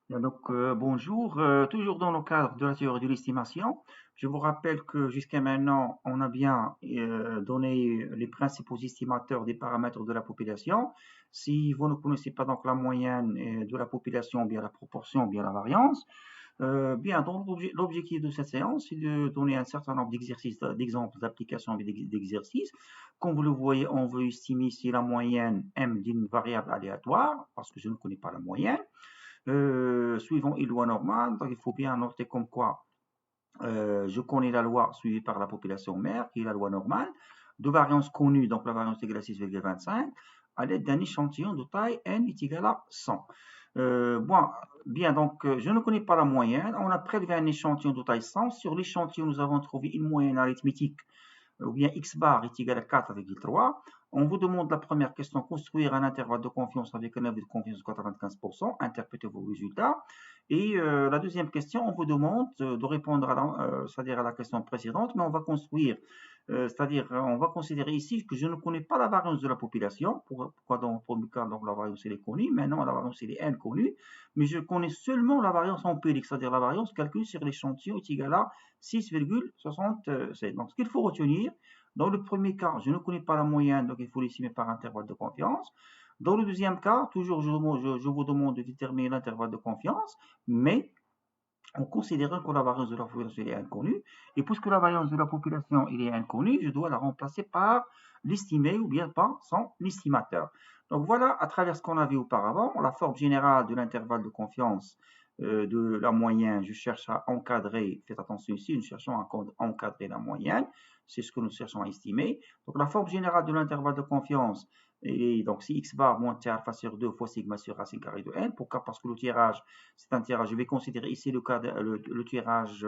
Bien, donc, bonjour. Toujours dans le cadre de la théorie de l'estimation, je vous rappelle que jusqu'à maintenant, on a bien donné les principaux estimateurs des paramètres de la population. Si vous ne connaissez pas donc la moyenne de la population, bien la proportion, bien la variance, bien, donc l'objectif de cette séance, c'est de donner un certain nombre d'exercices, d'exemples d'applications et d'exercices. Comme vous le voyez, on veut estimer si la moyenne m d'une variable aléatoire, parce que je ne connais pas la moyenne suivant une loi normale. Donc, il faut bien noter comme quoi je connais la loi suivie par la population mère, qui est la loi normale, de variance connue, donc la variance égale à 6,25, à l'aide d'un échantillon de taille n est égal à 100. Bon, bien, donc je ne connais pas la moyenne. On a prélevé un échantillon de taille 100. Sur l'échantillon, nous avons trouvé une moyenne arithmétique ou bien x bar est égal à 4,3. On vous demande la première question, construire un intervalle de confiance avec un avis de confiance de 95%, interprétez vos résultats. Et la deuxième question, on vous demande de répondre c'est-à-dire à la question précédente, mais on va construire, c'est-à-dire on va considérer ici que je ne connais pas la variance de la population. Pourquoi dans le premier cas, donc la variance elle est connue, maintenant la variance elle est inconnue, mais je connais seulement la variance empirique, c'est-à-dire la variance calculée sur l'échantillon est égale à 6,67. Donc, ce qu'il faut retenir, dans le premier cas, je ne connais pas la moyenne, donc il faut l'estimer par intervalle de confiance. Dans le deuxième cas, toujours, je vous demande de déterminer l'intervalle de confiance, mais en considérant que la variance de la population est inconnue. Et puisque la variance de la population est inconnue, je dois la remplacer par l'estimé ou bien par son estimateur. Donc voilà, à travers ce qu'on a vu auparavant, la forme générale de l'intervalle de confiance de la moyenne, je cherche à encadrer, faites attention ici, nous cherchons à encadrer la moyenne, c'est ce que nous cherchons à estimer. Donc la forme générale de l'intervalle de confiance, et donc si x bar moins t alpha sur 2 fois sigma sur racine carrée de n. Pourquoi? Parce que le tirage, c'est un tirage. Je vais considérer ici le cas le tirage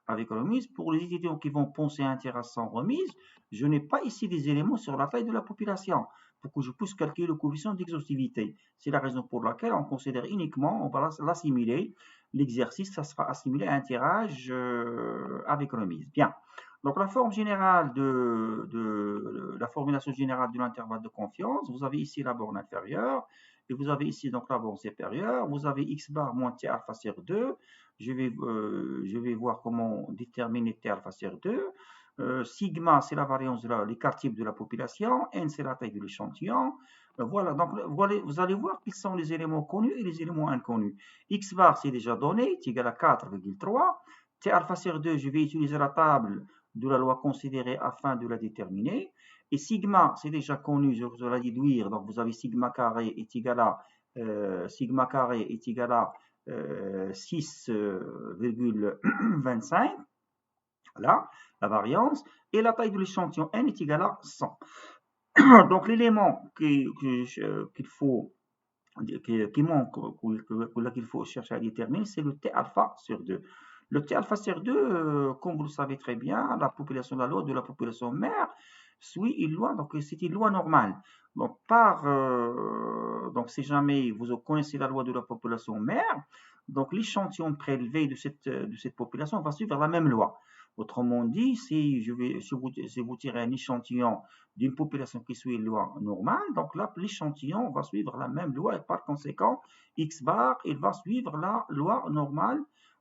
avec remise. Pour les étudiants qui vont penser à un tirage sans remise, je n'ai pas ici des éléments sur la taille de la population pour que je puisse calculer le coefficient d'exhaustivité. C'est la raison pour laquelle on considère uniquement, on va l'assimiler, l'exercice, ça sera assimilé à un tirage avec remise. Bien. Donc la forme générale la formulation générale de l'intervalle de confiance, vous avez ici la borne inférieure et vous avez ici donc la borne supérieure. Vous avez x bar moins t alpha sur 2. Je vais voir comment déterminer t alpha sur 2. Sigma, c'est la variance l'écart type de la population. N, c'est la taille de l'échantillon. Voilà, donc vous allez voir quels sont les éléments connus et les éléments inconnus. X bar, c'est déjà donné, c'est égal à 4,3. T alpha sur 2, je vais utiliser la table de la loi considérée afin de la déterminer. Et sigma, c'est déjà connu, je vais la déduire. Donc vous avez sigma carré est égal à sigma carré est égal à 6,25. Voilà, la variance. Et la taille de l'échantillon n est égale à 100. Donc l'élément qu'il faut qui manque, qu'il faut chercher à déterminer, c'est le T alpha sur 2. Le T alpha sur 2, comme vous le savez très bien, la population, la loi de la population mère suit une loi, donc c'est une loi normale. Donc, donc si jamais vous connaissez la loi de la population mère, donc l'échantillon prélevé de cette population va suivre la même loi. Autrement dit, si vous tirez un échantillon d'une population qui suit une loi normale, donc là, l'échantillon va suivre la même loi et par conséquent, x bar, il va suivre la loi normale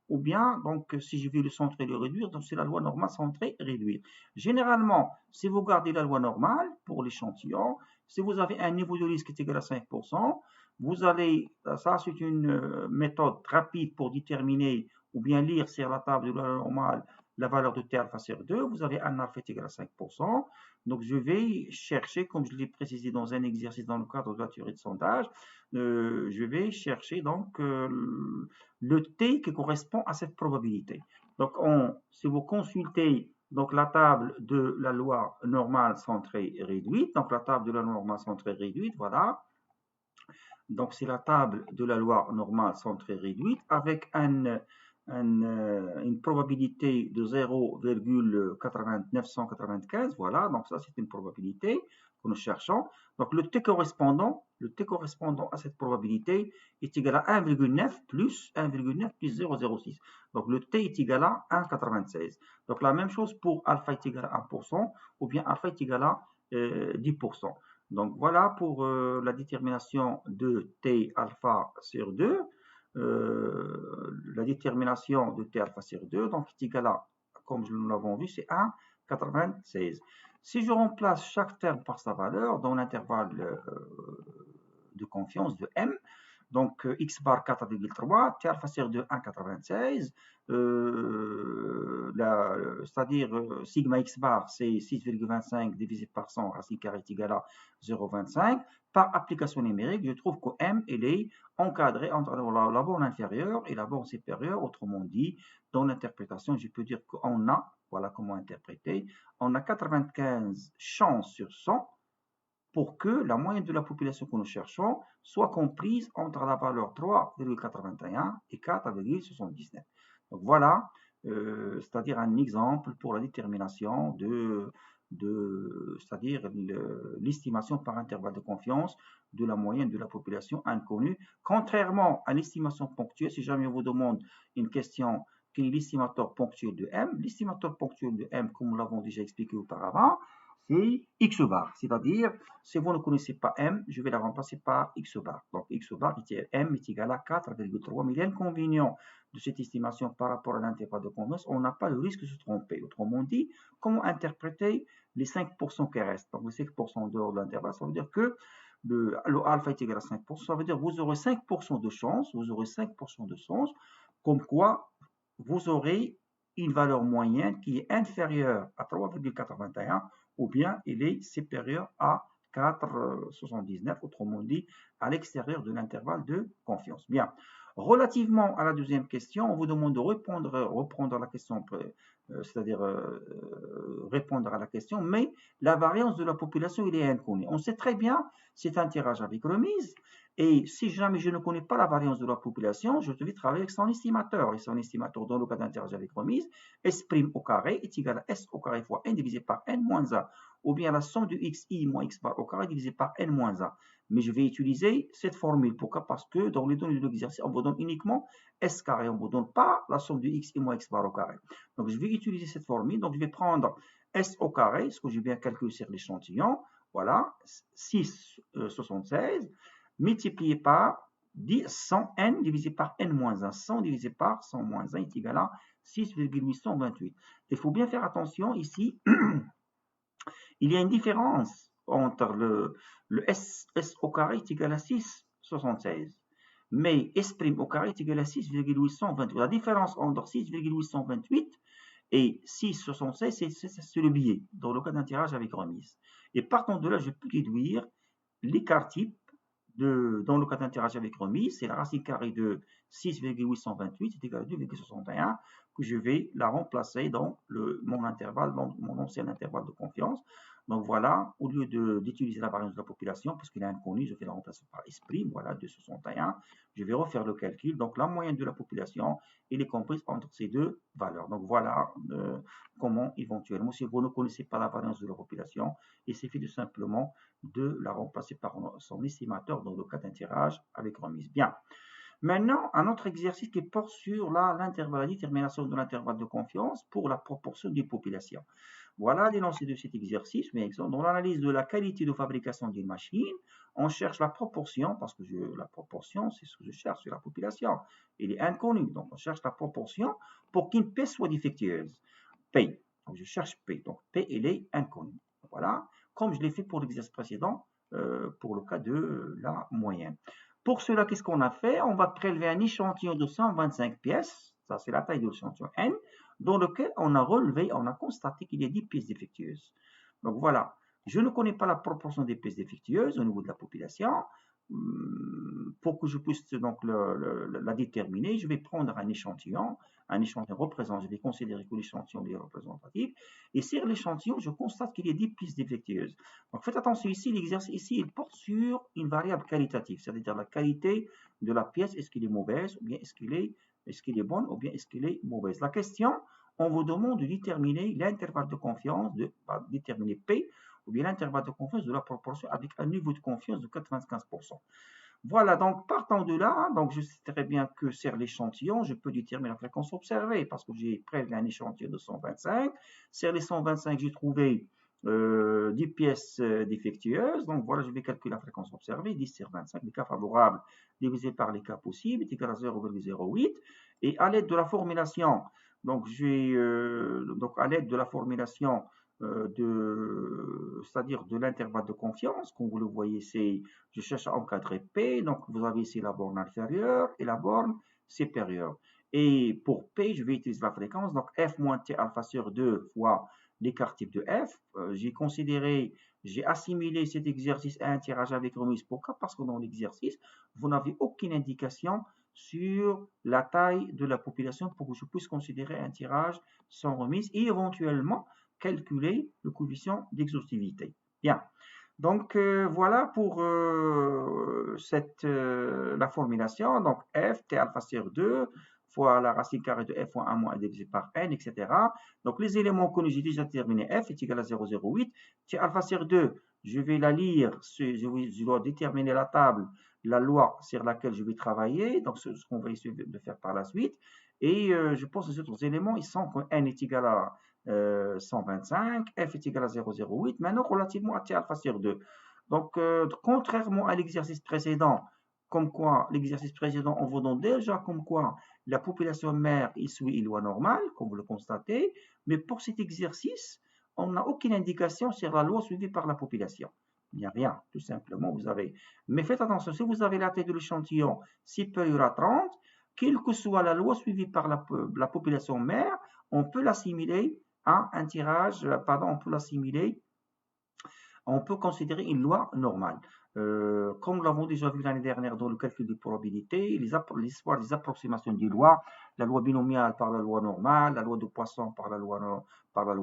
ou bien, donc, si je vais le centrer et le réduire, donc c'est la loi normale centrée réduire. Généralement, si vous gardez la loi normale pour l'échantillon, si vous avez un niveau de risque qui est égal à 5%, vous allez, ça c'est une méthode rapide pour déterminer ou bien lire sur la table de la loi normale la valeur de T alpha sur 2, vous avez un alpha égal à 5%. Donc, je vais chercher, comme je l'ai précisé dans un exercice dans le cadre de la théorie de sondage, je vais chercher donc le T qui correspond à cette probabilité. Donc, si vous consultez donc la table de la loi normale centrée réduite, donc la table de la loi normale centrée réduite, voilà. Donc, c'est la table de la loi normale centrée réduite avec une probabilité de 0,995, voilà, donc ça c'est une probabilité que nous cherchons. Donc le T correspondant à cette probabilité est égal à 1,9 plus 0,06. Donc le T est égal à 1,96. Donc la même chose pour alpha est égal à 1% ou bien alpha est égal à 10%. Donc voilà pour la détermination de T alpha sur 2. la détermination de T alpha sur 2, donc est égal à, comme nous l'avons vu, c'est 1,96. Si je remplace chaque terme par sa valeur dans l'intervalle de confiance de M, donc x bar 4,3, T alpha sur 2 1,96, c'est-à-dire sigma x bar c'est 6,25 divisé par 100 racine carrée est égal à 0,25. Par application numérique, je trouve que M elle est encadrée entre la borne inférieure et la borne supérieure. Autrement dit, dans l'interprétation, je peux dire qu'on a, voilà comment interpréter, on a 95 chances sur 100 pour que la moyenne de la population que nous cherchons soit comprise entre la valeur 3,81 et 4,79. Donc voilà, c'est-à-dire un exemple pour la détermination c'est-à-dire l'estimation par intervalle de confiance de la moyenne de la population inconnue. Contrairement à l'estimation ponctuelle, si jamais on vous demande une question qui est l'estimateur ponctuel de M, l'estimateur ponctuel de M, comme nous l'avons déjà expliqué auparavant, c'est x bar, c'est-à-dire, si vous ne connaissez pas M, je vais la remplacer par x bar. Donc, x bar, M est égal à 4,3. Mais l'inconvénient de cette estimation par rapport à l'intervalle de confiance, on n'a pas le risque de se tromper. Autrement dit, comment interpréter les 5% qui restent? Donc, les 5% dehors de l'intervalle, ça veut dire que le alpha est égal à 5%. Ça veut dire que vous aurez 5% de chance, comme quoi vous aurez une valeur moyenne qui est inférieure à 3,81 ou bien il est supérieur à 4,79, autrement dit, à l'extérieur de l'intervalle de confiance. Bien. Relativement à la deuxième question, on vous demande de reprendre la question, c'est-à-dire répondre à la question, mais la variance de la population, il est inconnue. On sait très bien, c'est un tirage avec remise, et si jamais je ne connais pas la variance de la population, je devais travailler avec son estimateur. Et son estimateur, dans le cas d'un tirage avec remise, S' au carré est égal à S au carré fois N divisé par N moins 1. Ou bien la somme de xi moins x bar au carré divisé par N moins 1. Mais je vais utiliser cette formule. Pourquoi? Parce que dans les données de l'exercice, on vous donne uniquement S carré. On ne vous donne pas la somme de xi moins x bar au carré. Donc je vais utiliser cette formule. Donc je vais prendre S au carré, ce que j'ai bien calculé sur l'échantillon. Voilà, 6,76 multiplié par 100 n divisé par n moins 1. 100 divisé par 100 moins 1 est égal à 6,828. Il faut bien faire attention ici, il y a une différence entre le S au carré est égal à 6,76. Mais S' au carré est égal à 6,828. La différence entre 6,828 et 6,76, c'est le biais, dans le cas d'un tirage avec remise. Et partant de là, je peux déduire l'écart type dans le cas d'interaction avec remise, c'est la racine carrée de 6,828, c'est égal à 2,61, que je vais la remplacer dans mon intervalle, dans mon ancien intervalle de confiance. Donc voilà, au lieu d'utiliser la variance de la population, puisqu'il est inconnu, je vais la remplacer par S', voilà, 2,61. Je vais refaire le calcul. Donc la moyenne de la population, elle est comprise entre ces deux valeurs. Donc voilà comment éventuellement, si vous ne connaissez pas la variance de la population, il suffit tout simplement de la remplacer par son estimateur dans le cas d'un tirage avec remise. Bien. Maintenant, un autre exercice qui porte sur la détermination de l'intervalle de confiance pour la proportion des populations. Voilà l'énoncé de cet exercice. Mais dans l'analyse de la qualité de fabrication d'une machine, on cherche la proportion, parce que la proportion, c'est ce que je cherche sur la population. Elle est inconnue, donc on cherche la proportion pour qu'une P soit défectueuse. P. Donc je cherche P. Donc P, elle est inconnue. Voilà, comme je l'ai fait pour l'exercice précédent, pour le cas de la moyenne. Pour cela, qu'est-ce qu'on a fait? On va prélever un échantillon de 125 pièces, ça c'est la taille de l'échantillon N, dans lequel on a relevé, on a constaté qu'il y a 10 pièces défectueuses. Donc voilà, je ne connais pas la proportion des pièces défectueuses au niveau de la population. Pour que je puisse donc la déterminer, je vais prendre un échantillon représentant, je vais considérer que l'échantillon est représentatif, et sur l'échantillon, je constate qu'il y a 10 pièces défectueuses. Donc faites attention ici, l'exercice ici, il porte sur une variable qualitative, c'est-à-dire la qualité de la pièce, est-ce qu'elle est mauvaise, ou bien est-ce qu'elle est bonne, ou bien est-ce qu'elle est mauvaise. La question, on vous demande de déterminer l'intervalle de confiance, de déterminer P, ou bien l'intervalle de confiance de la proportion avec un niveau de confiance de 95%. Voilà, donc partant de là, donc je sais très bien que sur l'échantillon, je peux déterminer la fréquence observée parce que j'ai prélevé un échantillon de 125. Sur les 125, j'ai trouvé 10 pièces défectueuses. Donc voilà, je vais calculer la fréquence observée, 10 sur 25, les cas favorables divisé par les cas possibles est égal à 0,08. Et à l'aide de la formulation, donc à l'aide de la formulation c'est-à-dire de l'intervalle de confiance, comme vous le voyez, je cherche à encadrer P, donc vous avez ici la borne inférieure et la borne supérieure. Et pour P, je vais utiliser la fréquence, donc F moins T alpha sur 2 fois l'écart type de F. J'ai assimilé cet exercice à un tirage avec remise. Pourquoi? Parce que dans l'exercice, vous n'avez aucune indication sur la taille de la population pour que je puisse considérer un tirage sans remise et éventuellement calculer le coefficient d'exhaustivité. Bien. Donc voilà pour la formulation. Donc f, t alpha sur 2 fois la racine carrée de f fois 1 moins 1 divisé par n, etc. Donc les éléments connus, j'ai déjà terminé. F est égal à 0,08. T alpha sur 2, je vais la lire. Je dois déterminer la table, la loi sur laquelle je vais travailler. Donc ce qu'on va essayer de faire par la suite. Et je pense que les autres éléments, ils sont que n est égal à 125, f est égal à 0,08. Maintenant, relativement à t alpha sur 2. Donc, contrairement à l'exercice précédent, comme quoi l'exercice précédent, on vous donne déjà comme quoi la population mère suit une loi normale, comme vous le constatez, mais pour cet exercice, on n'a aucune indication sur la loi suivie par la population. Il n'y a rien, tout simplement, vous avez. Mais faites attention, si vous avez la taille de l'échantillon supérieure à 30, quelle que soit la loi suivie par la population mère, on peut l'assimiler à un tirage, pardon, on peut considérer une loi normale. Comme nous l'avons déjà vu l'année dernière dans le calcul des probabilités, l'histoire des approximations des lois, la loi binomiale par la loi normale, la loi de Poisson par la loi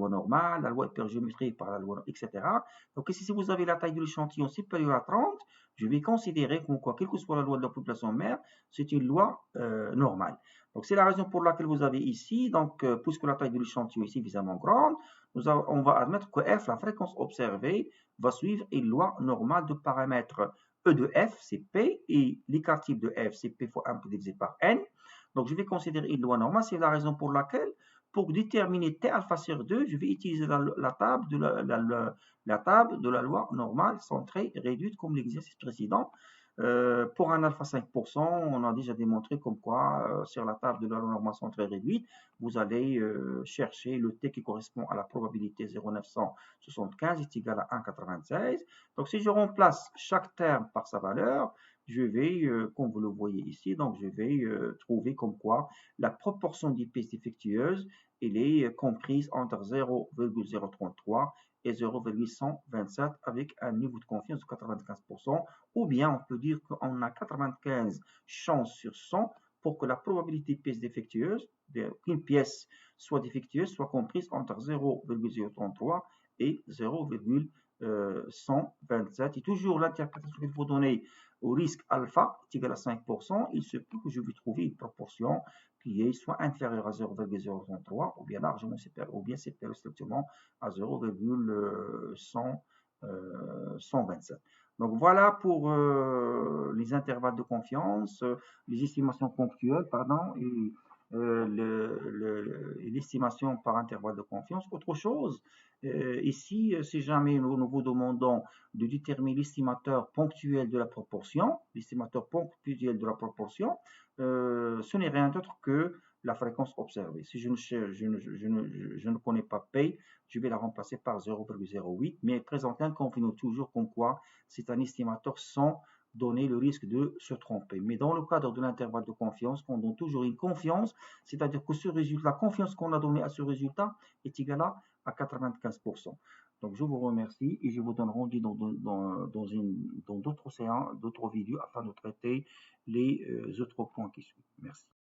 normale, la loi hypergéométrique par la loi, etc. Donc ici, si vous avez la taille de l'échantillon supérieure à 30, je vais considérer comme quoi, quelle que soit la loi de la population mère, c'est une loi normale. Donc c'est la raison pour laquelle vous avez ici, donc puisque la taille de l'échantillon est suffisamment grande, on va admettre que f, la fréquence observée, va suivre une loi normale de paramètres E de f, c'est P, et l'écart type de f, c'est P fois 1 divisé par n. Donc, je vais considérer une loi normale. C'est la raison pour laquelle, pour déterminer T alpha sur 2, je vais utiliser la table de la loi normale centrée réduite comme l'exercice précédent. Pour un alpha 5%, on a déjà démontré comme quoi, sur la table de la loi normale centrée réduite, vous allez chercher le T qui correspond à la probabilité 0,975 est égal à 1,96. Donc, si je remplace chaque terme par sa valeur, je vais, comme vous le voyez ici, donc je vais trouver comme quoi la proportion d'épices défectueuses, elle est comprise entre 0,033 et 0,127 avec un niveau de confiance de 95%, ou bien on peut dire qu'on a 95 chances sur 100 pour que la probabilité pièce défectueuse, qu'une pièce soit défectueuse, soit comprise entre 0,033 et 0,127. Et toujours l'interprétation qu'il faut donner au risque alpha est égal à 5%, il se peut que je vais trouver une proportion qui est soit inférieure à 0,033 ou bien largement supérieure, ou bien supérieure strictement à 0,127. Donc voilà pour les intervalles de confiance, les estimations ponctuelles, pardon, et l'estimation par intervalle de confiance. Autre chose, ici, si jamais nous vous demandons de déterminer l'estimateur ponctuel de la proportion, ce n'est rien d'autre que la fréquence observée. Si je ne connais pas P, je vais la remplacer par 0,08, mais présenter un convenu toujours comme quoi c'est un estimateur sans donner le risque de se tromper. Mais dans le cadre de l'intervalle de confiance, on donne toujours une confiance, c'est-à-dire que la confiance qu'on a donnée à ce résultat est égale à 95%. Donc je vous remercie et je vous donne rendez-vous dans d'autres séances, d'autres vidéos afin de traiter les autres points qui suivent. Merci.